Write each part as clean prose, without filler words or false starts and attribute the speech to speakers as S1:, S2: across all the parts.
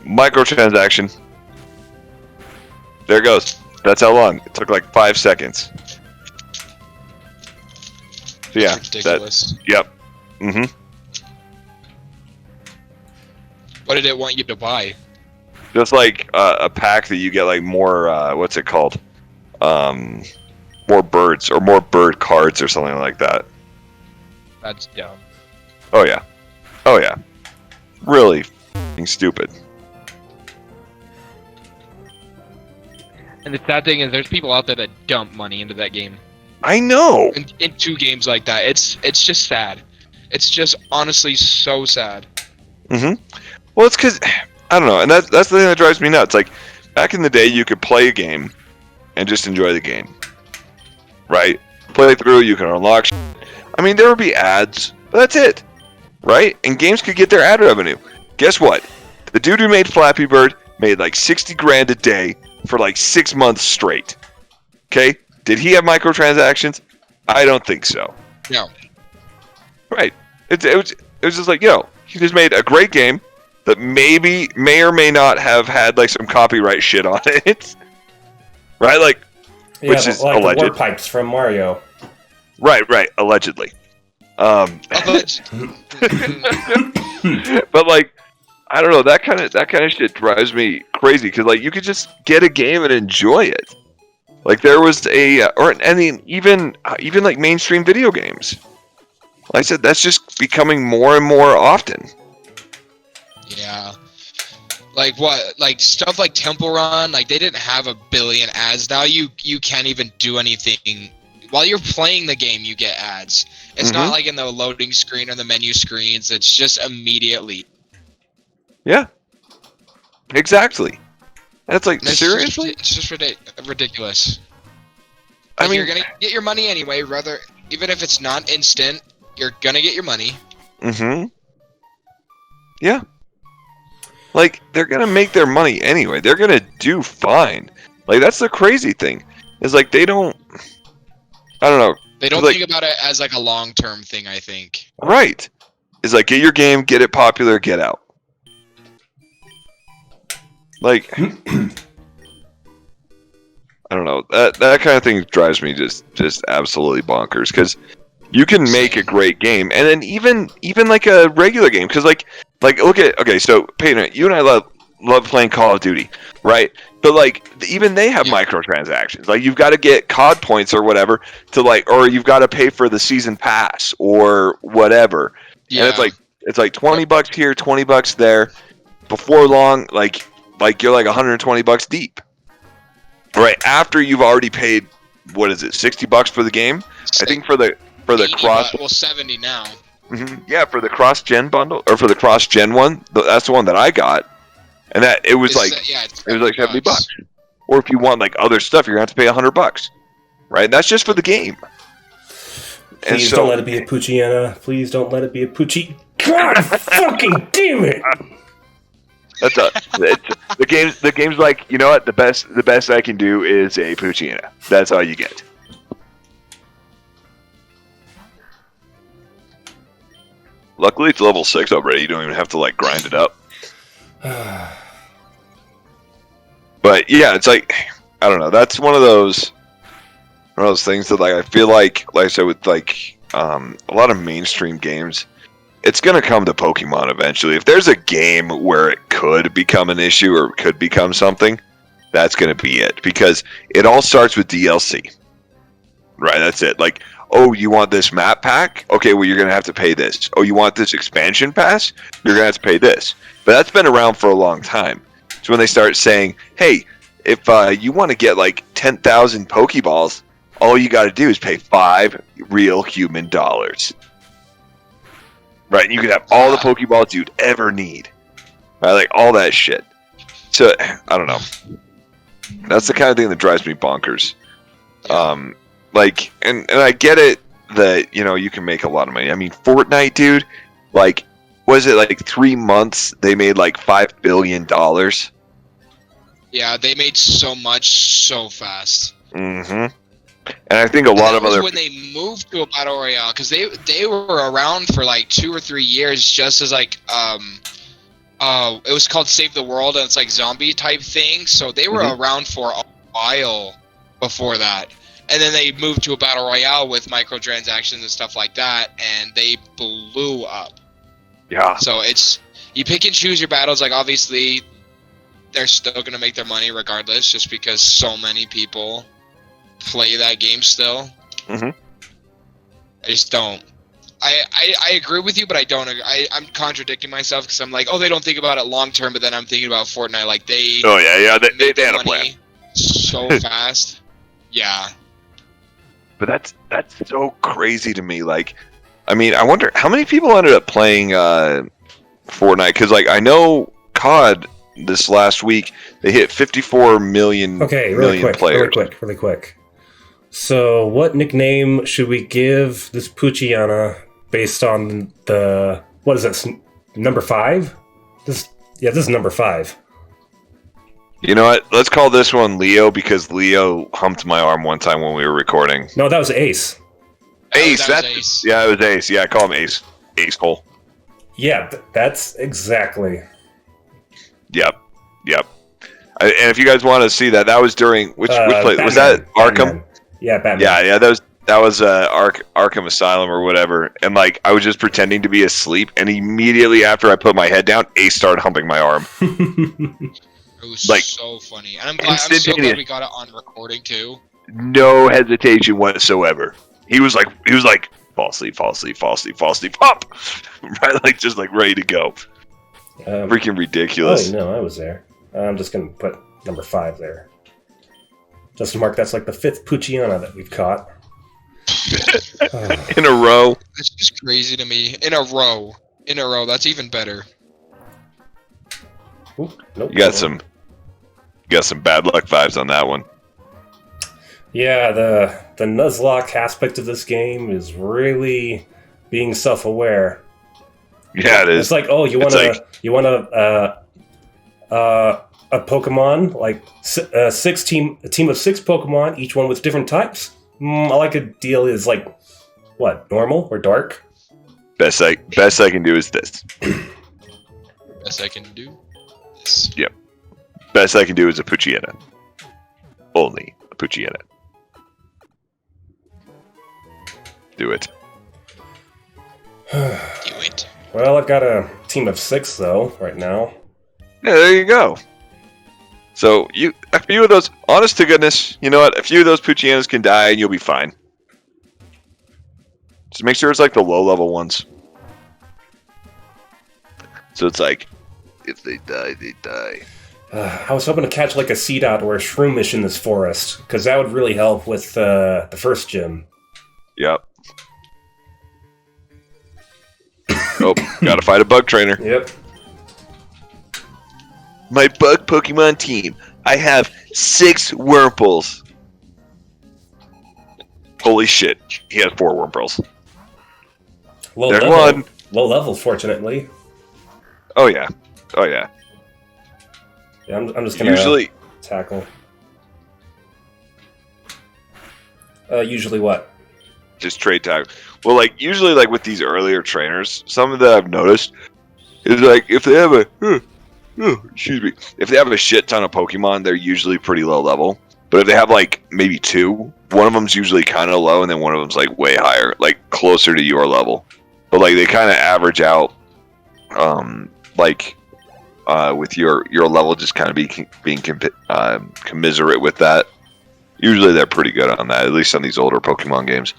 S1: Microtransaction. There it goes. That's how long. It took like 5 seconds. So yeah.
S2: That's ridiculous.
S1: Yep. Mm-hmm.
S2: What did it want you to buy?
S1: Just like a pack that you get like more, what's it called? More birds or more bird cards or something like that.
S2: That's dumb.
S1: Oh yeah. Oh yeah. Really f***ing stupid.
S2: And the sad thing is, there's people out there that dump money into that game.
S1: I know.
S2: Into games like that, it's just sad. It's just honestly so sad.
S1: Mm-hmm. Well, it's because I don't know, and that's the thing that drives me nuts. Like back in the day, you could play a game and just enjoy the game, right? Play through, you can unlock. I mean, there would be ads, but that's it, right? And games could get their ad revenue. Guess what? The dude who made Flappy Bird made like 60 grand a day for like 6 months straight. Okay? Did he have microtransactions? I don't think so.
S2: No.
S1: Right. It was just like, he just made a great game that may or may not have had like some copyright shit on it. Right? Like,
S3: yeah,
S1: which is
S3: like
S1: alleged.
S3: The warp pipes from Mario.
S1: Right, allegedly. But like, I don't know, that kind of shit drives me crazy because like you could just get a game and enjoy it. Like there was even like mainstream video games. Like I said, that's just becoming more and more often.
S2: Yeah. Like what? Like stuff like Temple Run. Like they didn't have a billion ads. Now you can't even do anything while you're playing the game. You get ads. It's not like in the loading screen or the menu screens. It's just immediately.
S1: Yeah. Exactly. That's like seriously.
S2: It's just ridiculous.
S1: I mean,
S2: you're gonna get your money anyway. Even if it's not instant, you're gonna get your money.
S1: Mm-hmm. Yeah. Like they're gonna make their money anyway. They're gonna do fine. Like that's the crazy thing. Is like they don't. I don't know.
S2: They don't
S1: like,
S2: think about it as like a long-term thing. I think.
S1: Right. It's like get your game, get it popular, get out. Like, I don't know. That kind of thing drives me just absolutely bonkers because you can make a great game and then even like a regular game because like look at so Peyton, you and I love playing Call of Duty, right? But like even they have microtransactions. Like you've got to get COD points or whatever to like, or you've got to pay for the season pass or whatever. Yeah. And it's like $20 here, $20 there. Before long, like you're like $120 deep. Right after you've already paid, what is it, $60 for the game? I think for the cross.
S2: Well, 70 now.
S1: Mm-hmm. Yeah, for the cross-gen bundle or for the cross-gen one, that's the one that I got, and that it was like $70. Or if you want like other stuff, you're gonna have to pay $100, right? And that's just for the game.
S3: Please don't let it be a Poochyena. Please don't let it be a Poochie. God fucking damn it!
S1: That's the game's like, you know what? The best I can do is a Poochyena. That's all you get. Luckily, it's level 6 already. You don't even have to like grind it up. But yeah, it's like I don't know. That's one of those things that like I feel like I said with like a lot of mainstream games. It's going to come to Pokemon eventually. If there's a game where it could become an issue or could become something, that's going to be it. Because it all starts with DLC. Right, that's it. Like, oh, you want this map pack? Okay, well, you're going to have to pay this. Oh, you want this expansion pass? You're going to have to pay this. But that's been around for a long time. So when they start saying, hey, if you want to get like 10,000 Pokeballs, all you got to do is pay 5 real human dollars. Right, and you could have all the Pokeballs you'd ever need. Right, like all that shit. So, I don't know. That's the kind of thing that drives me bonkers. Like, and I get it that, you know, you can make a lot of money. I mean, Fortnite, dude, like, was it like 3 months they made like $5 billion?
S2: Yeah, they made so much so fast.
S1: Mm-hmm. And I think a lot of other...
S2: when they moved to a Battle Royale, because they were around for like 2 or 3 years just as like, it was called Save the World, and it's like zombie type thing. So they were around for a while before that, and then they moved to a battle royale with microtransactions and stuff like that, and they blew up.
S1: Yeah.
S2: So it's you pick and choose your battles. Like obviously, they're still gonna make their money regardless, just because so many people play that game still.
S1: Mm-hmm.
S2: I just don't. I agree with you, but I don't. I'm contradicting myself because I'm like, oh, they don't think about it long term, but then I'm thinking about Fortnite. Like they.
S1: Oh yeah, they had a plan.
S2: So fast. Yeah.
S1: But that's so crazy to me. Like, I mean, I wonder how many people ended up playing Fortnite, because like I know COD this last week they hit 54 million.
S3: Okay,
S1: million players.
S3: Really quick. So, what nickname should we give this Poochyana based on the what is this number 5? This is number 5.
S1: You know what? Let's call this one Leo, because Leo humped my arm one time when we were recording.
S3: No, that was Ace.
S1: Ace,
S2: that was Ace.
S1: Yeah, it was Ace. Yeah, call him Ace. Ace hole.
S3: Yeah, that's exactly.
S1: Yep. And if you guys want to see that was during which place
S3: Batman,
S1: was that? Arkham.
S3: Batman. Yeah, Batman.
S1: Yeah. That was Arkham Asylum or whatever. And like I was just pretending to be asleep, and immediately after I put my head down, Ace started humping my arm.
S2: It was like so funny, and I'm so glad we got it on recording too.
S1: No hesitation whatsoever. He was like, fall asleep, pop, right, like just like ready to go. Freaking ridiculous.
S3: Oh no, I was there. I'm just gonna put number 5 there. Just to mark that's like the 5th Poochyana that we've caught.
S1: In a row.
S2: That's just crazy to me. In a row. That's even better.
S3: Ooh, nope,
S1: you got some bad luck vibes on that one.
S3: Yeah, the Nuzlocke aspect of this game is really being self-aware.
S1: Yeah, it is.
S3: It's like, oh, you want a Pokemon, like a team of 6 Pokemon, each one with different types. All I could deal is like, what, normal or dark?
S1: Best I can do is this.
S2: Best I can do. This.
S1: Yep. Best I can do is a Poochyena. Only a Poochyena. Do it.
S2: Do it.
S3: Well, I've got a team of 6 though right now.
S1: Yeah, there you go. So a few of those, honest to goodness, you know what? A few of those Poochyenas can die and you'll be fine. Just make sure it's like the low level ones. So it's like, if they die, they die.
S3: I was hoping to catch like a Seedot or a Shroomish in this forest, because that would really help with the first gym.
S1: Yep. Oh, gotta fight a bug trainer.
S3: Yep.
S1: My bug Pokemon team. I have 6 Wurmples. Holy shit. He has 4 Wurmples. There's one.
S3: Low level, fortunately.
S1: Oh, yeah.
S3: Yeah, I'm just gonna tackle. Usually what?
S1: Just trade tag. Well, like, usually, like, with these earlier trainers, some that I've noticed is, like, if they have if they have a shit ton of Pokemon, they're usually pretty low level. But if they have, like, maybe 2, one of them's usually kind of low, and then one of them's, like, way higher, like, closer to your level. But, like, they kind of average out, with your level just kind of being commiserate with that. Usually they're pretty good on that, at least on these older Pokemon games.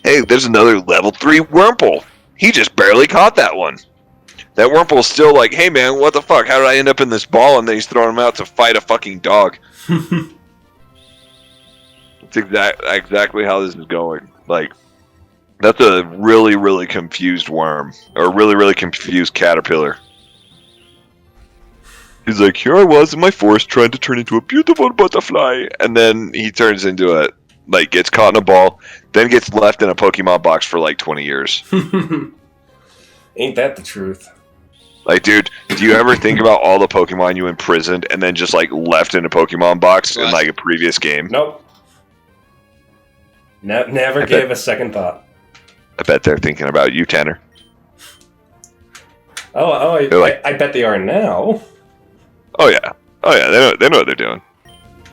S1: Hey, there's another level 3 Wurmple. He just barely caught that one. That Wurmple's still like, hey man, what the fuck? How did I end up in this ball? And then he's throwing him out to fight a fucking dog. It's exactly how this is going. Like, that's a really, really confused worm. Or really, really confused caterpillar. He's like, here I was in my forest trying to turn into a beautiful butterfly. And then he turns into a, like, gets caught in a ball, then gets left in a Pokemon box for like 20 years.
S3: Ain't that the truth?
S1: Like, dude, do you ever think about all the Pokemon you imprisoned and then just, like, left in a Pokemon box in, like, a previous game?
S3: Nope. Never gave a second thought.
S1: I bet they're thinking about you, Tanner.
S3: I bet they are now.
S1: Oh yeah, they know what they're doing.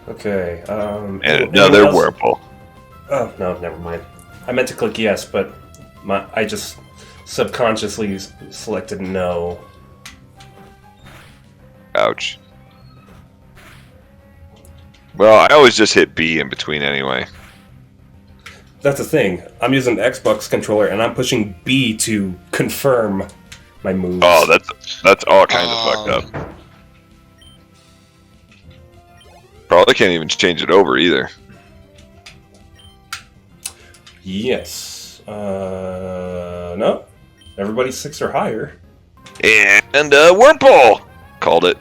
S3: Okay.
S1: And another Whirlpool.
S3: Oh no, never mind. I meant to click yes, but I just subconsciously selected no.
S1: Ouch. Well, I always just hit B in between anyway.
S3: That's the thing. I'm using the Xbox controller and I'm pushing B to confirm my moves.
S1: Oh, that's all kinds of fucked up. Probably can't even change it over either.
S3: Yes. No. Everybody's 6 or higher.
S1: And Whirlpool! Called it.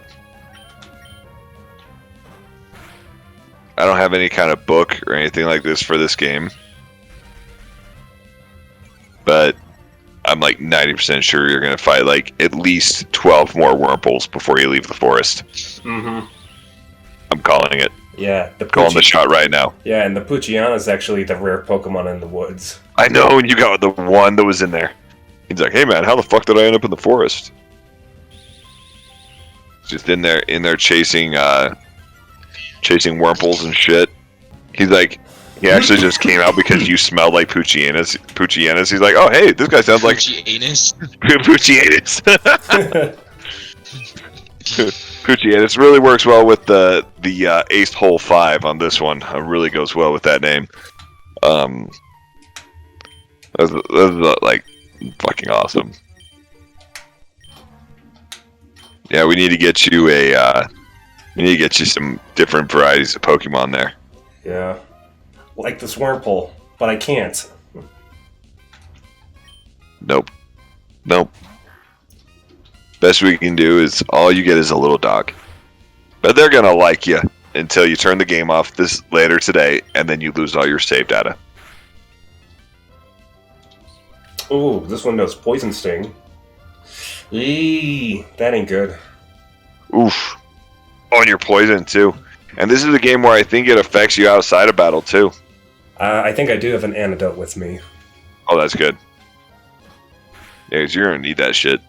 S1: I don't have any kind of book or anything like this for this game. But I'm like 90% sure you're going to fight like at least 12 more Whirlpools before you leave the forest.
S3: Mm-hmm.
S1: I'm calling it.
S3: Yeah.
S1: Calling the shot right now.
S3: Yeah, and the Poochyena is actually the rare Pokemon in the woods.
S1: I know, and you got the one that was in there. He's like, hey man, how the fuck did I end up in the forest? Just in there chasing Whirlpools and shit. He's like, he actually just came out because you smelled like Poochyenas. He's like, oh hey, this guy sounds like
S2: Poochyenas.
S1: Poochyenas really works well with the Ace Hole 5 on this one. It really goes well with that name. That's like fucking awesome. Yeah, we need to get you some different varieties of Pokemon there.
S3: Yeah. Like this Whirlpool, but I can't.
S1: Nope. Best we can do is all you get is a little dog. But they're gonna like you until you turn the game off this later today, and then you lose all your save data.
S3: Ooh, this one knows Poison Sting. Eee, that ain't good.
S1: Oof. Oh, and you're poisoned too. And this is a game where I think it affects you outside of battle too.
S3: I think I do have an antidote with me.
S1: Oh, that's good. Yeah, because you're gonna need that shit.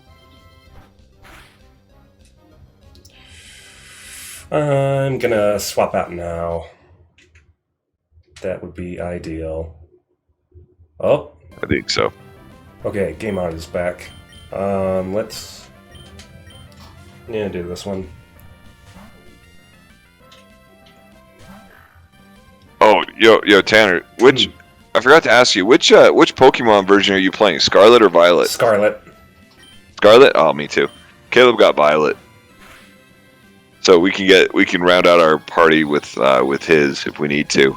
S3: I'm gonna swap out now. That would be ideal. Oh.
S1: I think so.
S3: Okay, Game On is back. Let's... Yeah, do this one.
S1: Oh, yo, Tanner, which... I forgot to ask you, which Pokemon version are you playing? Scarlet or Violet?
S3: Scarlet.
S1: Scarlet? Oh, me too. Caleb got Violet. So we can round out our party with his if we need to.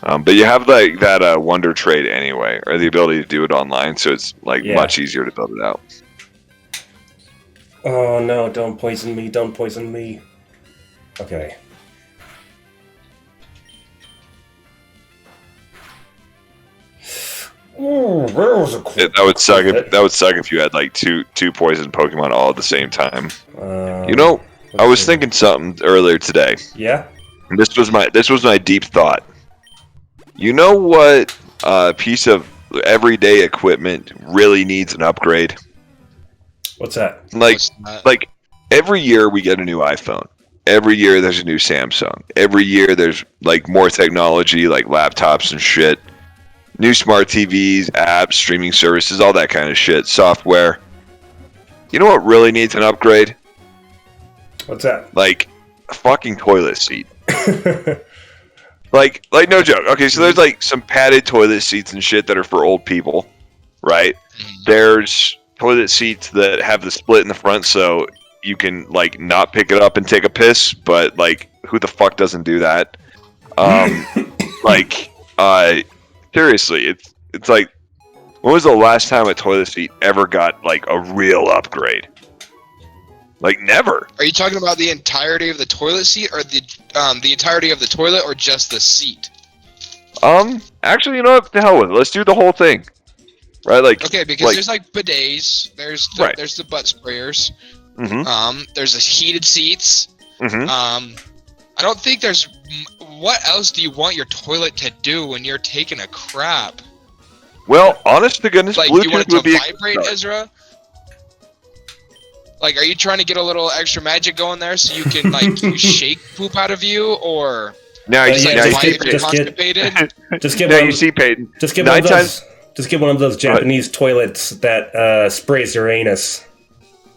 S1: But you have like that Wonder Trade anyway, or the ability to do it online, so it's like much easier to build it out.
S3: Oh no, don't poison me, don't poison me. Okay. Ooh, that was a cool.
S1: That would suck if you had like two poison Pokemon all at the same time. I was thinking something earlier today.
S3: Yeah?
S1: And this was my deep thought. You know what piece of everyday equipment really needs an upgrade?
S3: What's that?
S1: Like every year we get a new iPhone. Every year there's a new Samsung. Every year there's like more technology, like laptops and shit. New smart TVs, apps, streaming services, all that kind of shit, software. You know what really needs an upgrade?
S3: What's that?
S1: Like a fucking toilet seat. like no joke. Okay, so there's like some padded toilet seats and shit that are for old people, right? There's toilet seats that have the split in the front so you can like not pick it up and take a piss, but like who the fuck doesn't do that? Seriously, it's like, when was the last time a toilet seat ever got like a real upgrade? Like never.
S2: Are you talking about the entirety of the toilet seat, or the entirety of the toilet, or just the seat?
S1: Actually, you know what? The hell with it. Let's do the whole thing. Right, like
S2: okay, because there's like bidets, there's the butt sprayers, there's the heated seats. I don't think there's. What else do you want your toilet to do when you're taking a crap?
S1: Well, honest to goodness,
S2: like
S1: Bluetooth
S2: you want it to vibrate, Ezra? Like, are you trying to get a little extra magic going there so you can like you shake poop out of you, or
S1: Now you see,
S2: like,
S1: now you
S2: why
S1: see,
S2: if you're
S3: just get-
S2: constipated?
S3: Just get
S1: now
S3: one.
S1: you see, Peyton.
S3: Just get one
S1: Nine
S3: of
S1: times.
S3: those. Just get one of those Japanese toilets that sprays your anus.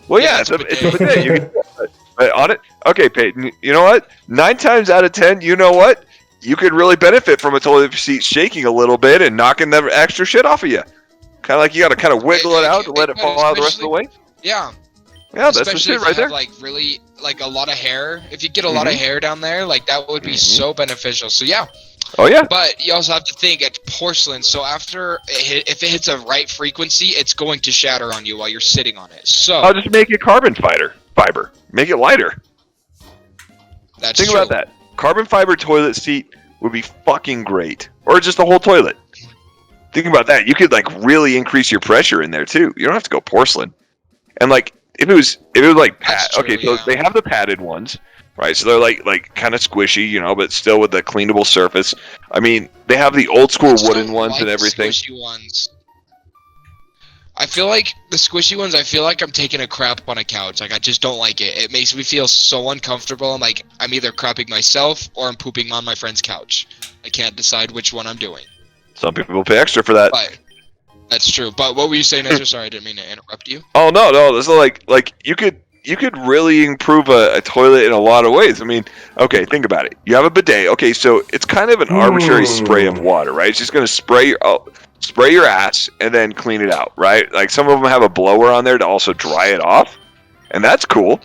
S1: Well,
S2: Yeah,
S1: yeah,
S2: it's a bidet.
S1: it's a bidet. You can, but on it. Okay, Peyton. You know what? 9 times out of 10, you know what? You could really benefit from a toilet seat shaking a little bit and knocking the extra shit off of you. Kind of like you got to kind of wiggle it out to let it fall out the rest of the way.
S2: Yeah.
S1: Yeah, that's the
S2: Especially
S1: shit
S2: if
S1: right
S2: you
S1: there.
S2: have like really like a lot of hair. If you get a lot of hair down there, like that would be so beneficial. So yeah.
S1: Oh yeah.
S2: But you also have to think it's porcelain, so after if it hits a right frequency, it's going to shatter on you while you're sitting on it. So
S1: I'll just make it carbon fiber. Make it lighter.
S2: that's
S1: Think
S2: true.
S1: about that. Carbon fiber toilet seat would be fucking great. Or just a whole toilet. Think about that. You could like really increase your pressure in there too. You don't have to go porcelain. And like if it was like
S2: That's true,
S1: okay, so
S2: yeah.
S1: they have the padded ones, right? So they're like kind of squishy, you know, but still with the cleanable surface. I mean, they have the old school
S2: I just
S1: wooden
S2: don't
S1: ones
S2: like
S1: and everything.
S2: Squishy ones. I feel like the squishy ones. I feel like I'm taking a crap on a couch. Like I just don't like it. It makes me feel so uncomfortable. I'm like I'm either crapping myself or I'm pooping on my friend's couch. I can't decide which one I'm doing.
S1: Some people pay extra for that.
S2: But that's true. But what were you saying, Ezra? Sorry, I didn't mean to interrupt you.
S1: Oh no, this is like you could really improve a toilet in a lot of ways. I mean, okay, think about it. You have a bidet. Okay, so it's kind of an arbitrary spray of water, right? It's just going to spray your ass and then clean it out, right? Like some of them have a blower on there to also dry it off, and that's cool,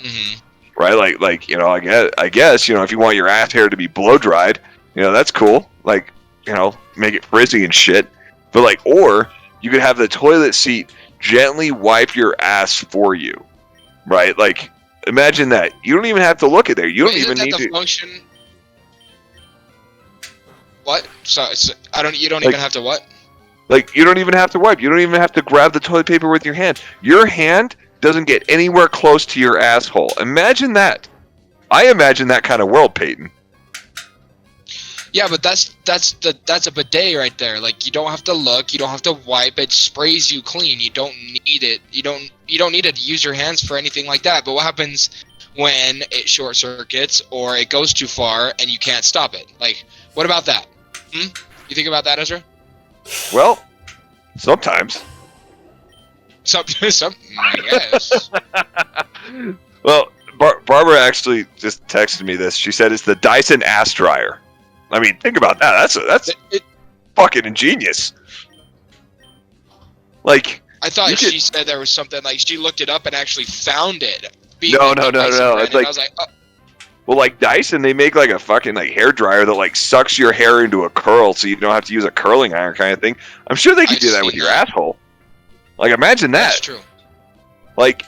S1: right? Like you know, I guess you know if you want your ass hair to be blow dried, you know that's cool. Like you know, make it frizzy and shit. But like, or you could have the toilet seat gently wipe your ass for you. Right, like imagine that. You don't even have to look at there. You don't
S2: Wait,
S1: even
S2: isn't
S1: need
S2: that the
S1: to.
S2: function? What? So I don't. You don't
S1: Like-
S2: even have to what?
S1: Like you don't even have to wipe. You don't even have to grab the toilet paper with your hand. Your hand doesn't get anywhere close to your asshole. Imagine that. I imagine that kind of world, Peyton.
S2: Yeah, but that's a bidet right there. Like you don't have to look. You don't have to wipe. It sprays you clean. You don't need it. You don't need to use your hands for anything like that. But what happens when it short circuits or it goes too far and you can't stop it? Like what about that? You think about that, Ezra?
S1: Well, sometimes.
S2: Some, I guess.
S1: Well, Barbara actually just texted me this. She said it's the Dyson ass dryer. I mean, think about that. That's fucking ingenious. Like,
S2: I thought
S1: you could-
S2: she said there was something like she looked it up and actually found it.
S1: No. It's like-
S2: I was like, oh,
S1: well, like Dyson, they make like a fucking like hair dryer that like sucks your hair into a curl, so you don't have to use a curling iron kind of thing. I'm sure they could
S2: I've
S1: do that
S2: seen
S1: with your
S2: that.
S1: asshole. Like, imagine that.
S2: that's true.
S1: Like,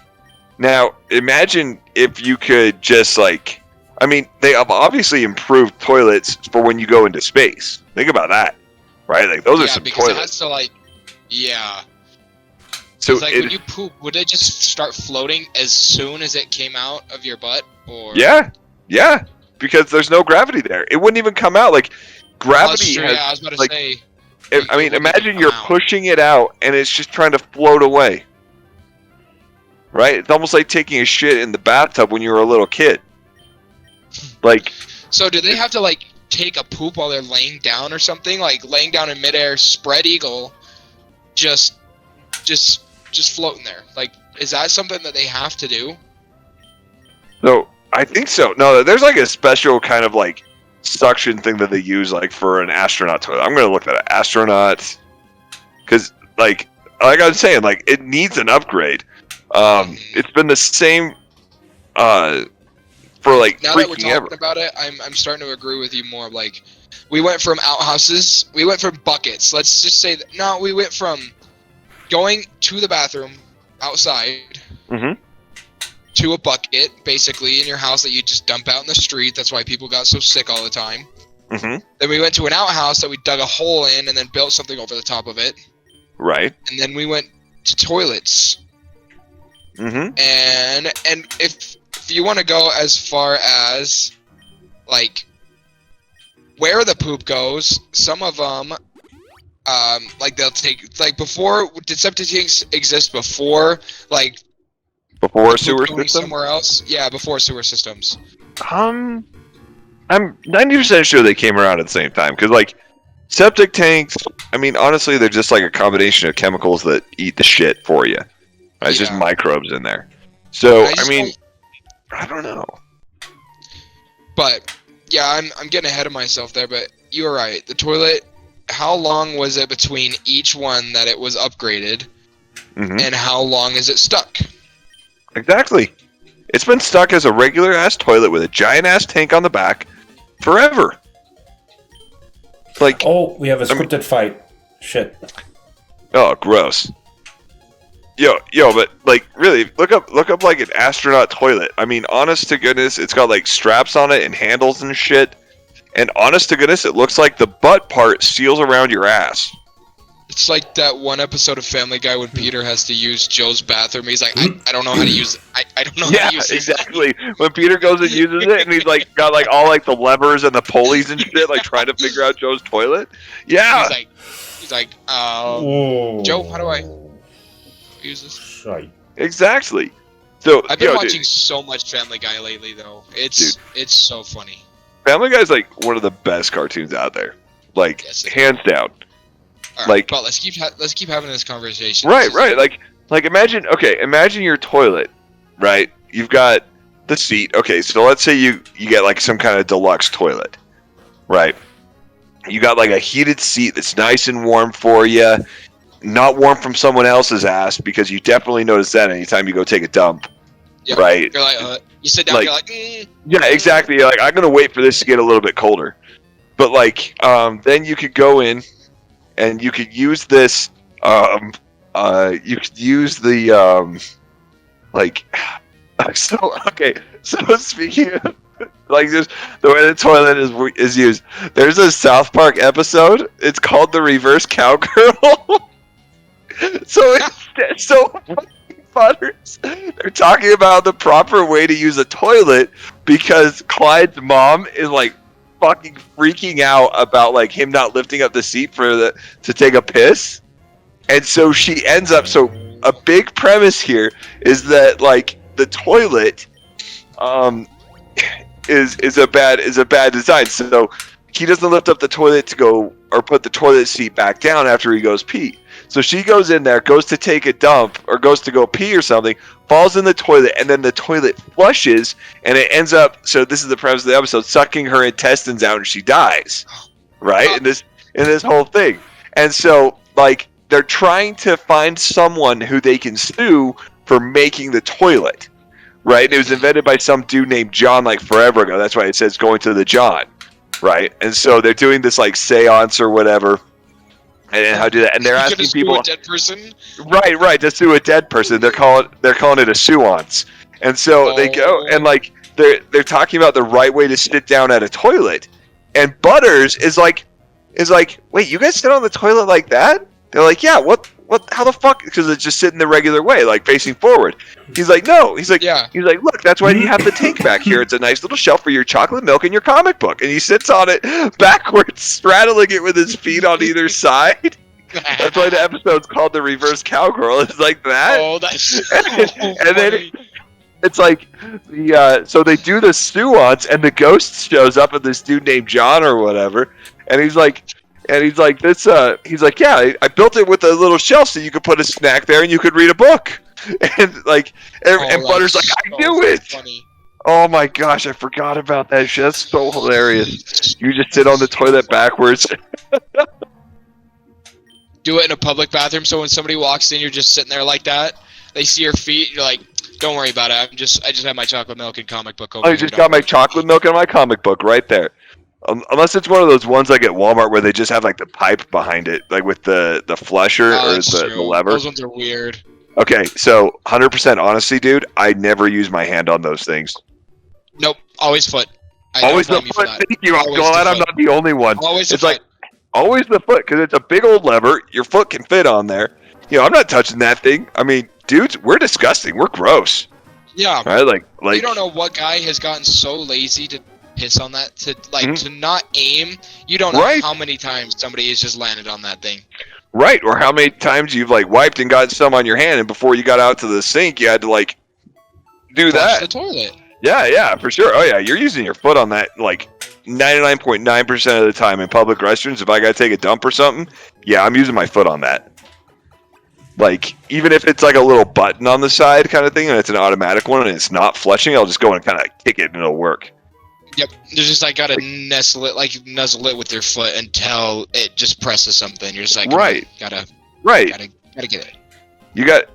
S1: now imagine if you could just like. I mean, they have obviously improved toilets for when you go into space. Think about that, right? Like those are some
S2: because it
S1: toilets.
S2: has to like, yeah.
S1: So
S2: It's like when you poop, would it just start floating as soon as it came out of your butt? Or
S1: yeah, because there's no gravity there. It wouldn't even come out. Like
S2: Oh, that's
S1: gravity
S2: true,
S1: has.
S2: yeah, I was about to
S1: like,
S2: say.
S1: I mean,
S2: wouldn't
S1: imagine
S2: even
S1: you're
S2: come out.
S1: pushing it out and it's just trying to float away. Right? It's almost like taking a shit in the bathtub when you were a little kid. Like,
S2: So do they have to like take a poop while they're laying down or something? Like laying down in midair, spread eagle, just floating there. Like, is that something that they have to do?
S1: so I think so. No, there's like a special kind of like suction thing that they use like for an astronaut toilet. I'm gonna look at it. Astronaut, because like I was saying, like it needs an upgrade. It's been the same for like
S2: Now that we're
S1: freaking
S2: talking
S1: ever.
S2: about it, I'm starting to agree with you more. Like, we went from outhouses, we went from buckets. Let's just say that. No, we went from going to the bathroom outside to a bucket, basically in your house that you just dump out in the street. That's why people got so sick all the time. Then we went to an outhouse that we dug a hole in and then built something over the top of it.
S1: Right.
S2: And then we went to toilets. And if you want to go as far as like where the poop goes, some of them like they'll take like before. Did septic tanks exist before like
S1: Before
S2: The
S1: sewer
S2: poop going
S1: system?
S2: somewhere else? Yeah, before sewer systems.
S1: I'm 90% sure they came around at the same time. Because, like, septic tanks, I mean, honestly, they're just like a combination of chemicals that eat the shit for you. It's just
S2: Yeah.
S1: microbes in there. So, I
S2: just
S1: mean,
S2: don't-
S1: I don't know.
S2: But yeah, I'm getting ahead of myself there. But you were right. The toilet. How long was it between each one that it was upgraded,
S1: Hmm.
S2: and how long is it stuck?
S1: Exactly. It's been stuck as a regular ass toilet with a giant ass tank on the back forever. Like,
S3: Oh, we have a scripted fight. Shit.
S1: oh, gross. Yo, but like, really, look up like an astronaut toilet. I mean, honest to goodness, it's got like straps on it and handles and shit. And honest to goodness, it looks like the butt part seals around your ass.
S2: It's like that one episode of Family Guy when Peter has to use Joe's bathroom. He's like, I don't know how to use it. I don't know how
S1: Yeah,
S2: to use this.
S1: exactly. When Peter goes and uses it, and he's like got like all like the levers and the pulleys and shit, like trying to figure out Joe's toilet. Yeah.
S2: He's like,
S3: Oh.
S2: Joe, how do I use this?
S3: Shite.
S1: Exactly. So
S2: I've been
S1: yo,
S2: watching
S1: dude,
S2: so much Family Guy lately, though. It's so funny.
S1: Family Guy's like one of the best cartoons out there, like
S2: Yes, it is.
S1: hands down.
S2: All right,
S1: Like-
S2: but let's keep having this conversation.
S1: Right. Like imagine your toilet, right? You've got the seat. Okay, so let's say you get like some kind of deluxe toilet, right? You got like a heated seat that's nice and warm for you, not warm from someone else's ass, because you definitely notice that anytime you go take a dump,
S2: Yep.
S1: right?
S2: You're like, you sit down,
S1: Like-
S2: you're like,
S1: Yeah, exactly. You're like, I'm gonna wait for this to get a little bit colder, but like, then you could go in, and you could use this. You could use the like. So okay. So speaking of like just the way the toilet is used, there's a South Park episode. It's called the Reverse Cowgirl. so butters. They're talking about the proper way to use a toilet because Clyde's mom is like fucking freaking out about like him not lifting up the seat to take a piss, and so she ends up. So a big premise here is that like the toilet, is a bad design. So he doesn't lift up the toilet to go or put the toilet seat back down after he goes pee. So she goes in there, goes to take a dump or goes to go pee or something, falls in the toilet, and then the toilet flushes, and it ends up. So this is the premise of the episode: sucking her intestines out, and she dies. Right in this whole thing, and so like they're trying to find someone who they can sue for making the toilet. Right, and it was invented by some dude named John like forever ago. That's why it says going to the John. Right, and so they're doing this like seance or whatever. And how do that? And they're
S2: you
S1: asking
S2: just
S1: people,
S2: do a dead person.
S1: right, to sue a dead person. They're calling it a suance. And so they go and like they're talking about the right way to sit down at a toilet. And Butters is like, wait, you guys sit on the toilet like that? They're like, yeah. What? How the fuck? Because it's just sitting the regular way, like facing forward. He's like, no. He's like,
S2: Yeah.
S1: He's like, look, that's why you have the tank back here. It's a nice little shelf for your chocolate milk and your comic book. And he sits on it backwards, straddling it with his feet on either side. That's why the episode's called The Reverse Cowgirl. It's like that.
S2: Oh, that's so
S1: And then
S2: funny.
S1: it's like so they do the seance, and the ghost shows up, and this dude named John or whatever, and he's like, this. He's like, yeah, I built it with a little shelf so you could put a snack there and you could read a book, and like, and Butter's like, I knew it.
S2: Funny.
S1: Oh my gosh, I forgot about that shit. That's so hilarious. You just sit on the toilet backwards.
S2: Do it in a public bathroom, so when somebody walks in, you're just sitting there like that. They see your feet, you're like, don't worry about it. I just have my chocolate milk and comic book over
S1: I
S2: here.
S1: just
S2: Don't
S1: got my
S2: worry."
S1: chocolate milk and my comic book right there. Unless it's one of those ones like at Walmart where they just have like the pipe behind it, like with the flusher
S2: Oh,
S1: or
S2: that's
S1: the
S2: true.
S1: lever.
S2: Those ones are weird.
S1: Okay, so 100% honesty, dude, I never use my hand on those things.
S2: Nope, always foot. I
S1: Always
S2: don't
S1: the
S2: blame you for
S1: foot.
S2: that.
S1: Thank you. I'm
S2: Always
S1: glad
S2: the
S1: I'm
S2: foot.
S1: not the only one.
S2: Always the
S1: It's
S2: foot.
S1: like always the foot because it's a big old lever. Your foot can fit on there. You know, I'm not touching that thing. I mean, dudes, we're disgusting. We're gross.
S2: Yeah.
S1: Right? Like
S2: You don't know what guy has gotten so lazy to piss on that, to not aim. You don't know
S1: Right.
S2: how many times somebody has just landed on that thing.
S1: Right, or how many times you've like wiped and got some on your hand, and before you got out to the sink, you had to like do
S2: flush
S1: that.
S2: the toilet.
S1: Yeah, for sure. Oh yeah, you're using your foot on that like 99.9% of the time in public restrooms. If I gotta take a dump or something, yeah, I'm using my foot on that. Like, even if it's like a little button on the side kind of thing, and it's an automatic one, and it's not flushing, I'll just go and kind of kick it, and it'll work.
S2: Yep, you just like gotta nuzzle it with your foot until it just presses something. You're just like,
S1: Right.
S2: gotta get it.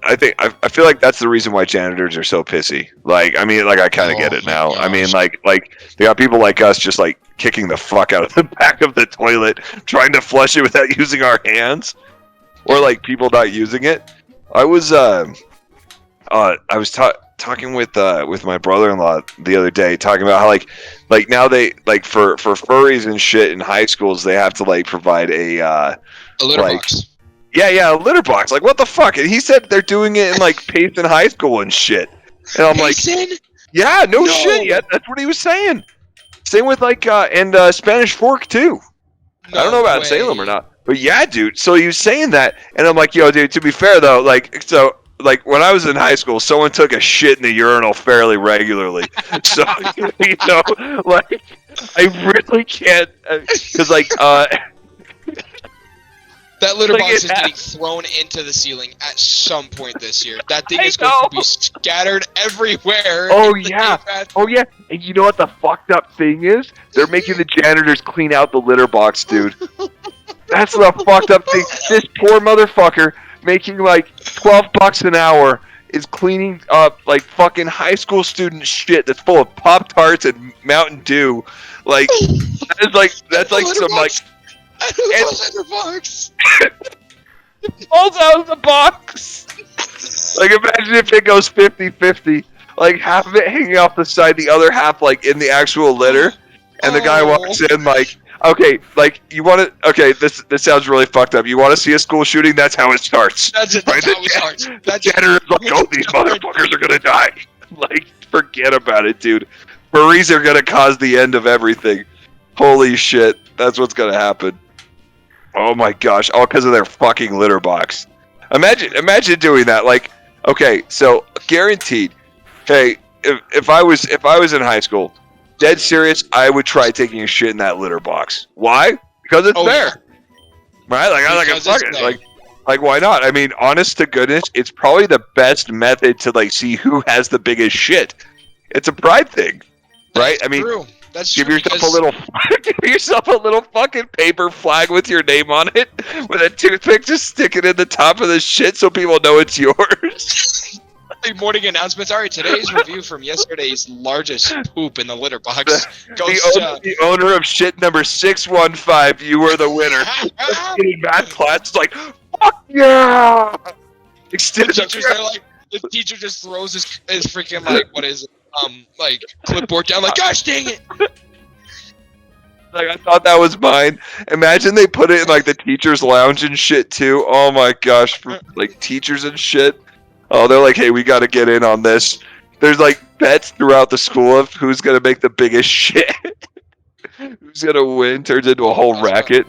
S1: I feel like that's the reason why janitors are so pissy. Like, I mean, like, I kind of get it now. I mean, like they got people like us just like kicking the fuck out of the back of the toilet, trying to flush it without using our hands, or like people not using it. I was talking with my brother-in-law the other day, talking about how like now they like for furries and shit in high schools, they have to like provide a
S2: litter
S1: like,
S2: box.
S1: Yeah, a litter box. Like, what the fuck? And he said they're doing it in like Payson High School and shit. And I'm
S2: Payson?
S1: like, yeah, no shit. Yeah, that's what he was saying. Same with like and Spanish Fork too. I don't know about Salem or not, but yeah, dude. So he was saying that, and I'm like, yo, dude. To be fair though, like when I was in high school, someone took a shit in the urinal fairly regularly. So you know, like I really can't because like.
S2: That litter box is getting thrown into the ceiling at some point this year. That thing is going to be scattered everywhere.
S1: Oh yeah. And you know what the fucked up thing is? They're making the janitors clean out the litter box, dude. That's the fucked up thing. This poor motherfucker making like $12 an hour is cleaning up like fucking high school student shit that's full of Pop-Tarts and Mountain Dew. Like that's like some like.
S2: Litter box.
S1: Falls out of the box. Like, imagine if it goes 50-50. Like, half of it hanging off the side, the other half, like, in the actual litter. And the guy walks in, like, okay, like, you want to... Okay, this sounds really fucked up. You want to see a school shooting? That's how it starts. That's how it starts. The janitor's like, oh, these motherfuckers are going to die. Like, forget about it, dude. Furries are going to cause the end of everything. Holy shit. That's what's going to happen. Oh my gosh, all because of their fucking litter box. Imagine doing that. Like, okay, so guaranteed. Okay, if I was in high school, dead serious, I would try taking a shit in that litter box. Why? Because it's there. Yeah. Right? Like I fuck it. Like why not? I mean, honest to goodness, it's probably the best method to like see who has the biggest shit. It's a pride thing. Right? I mean,
S2: true. That's
S1: give yourself a little fucking paper flag with your name on it, with a toothpick. Just stick it in the top of the shit so people know it's yours.
S2: Morning announcements. All right, today's review from yesterday's largest poop in the litter box goes
S1: the owner of shit number 615. You were the winner. In math class, it's like, fuck yeah!
S2: The teacher just throws his freaking like what is it? Like clipboard down, like, gosh dang it!
S1: Like, I thought that was mine. Imagine they put it in like the teachers' lounge and shit too. Oh my gosh, for like teachers and shit. Oh, they're like, hey, we got to get in on this. There's like bets throughout the school of who's gonna make the biggest shit. Who's gonna win? Turns into a whole racket.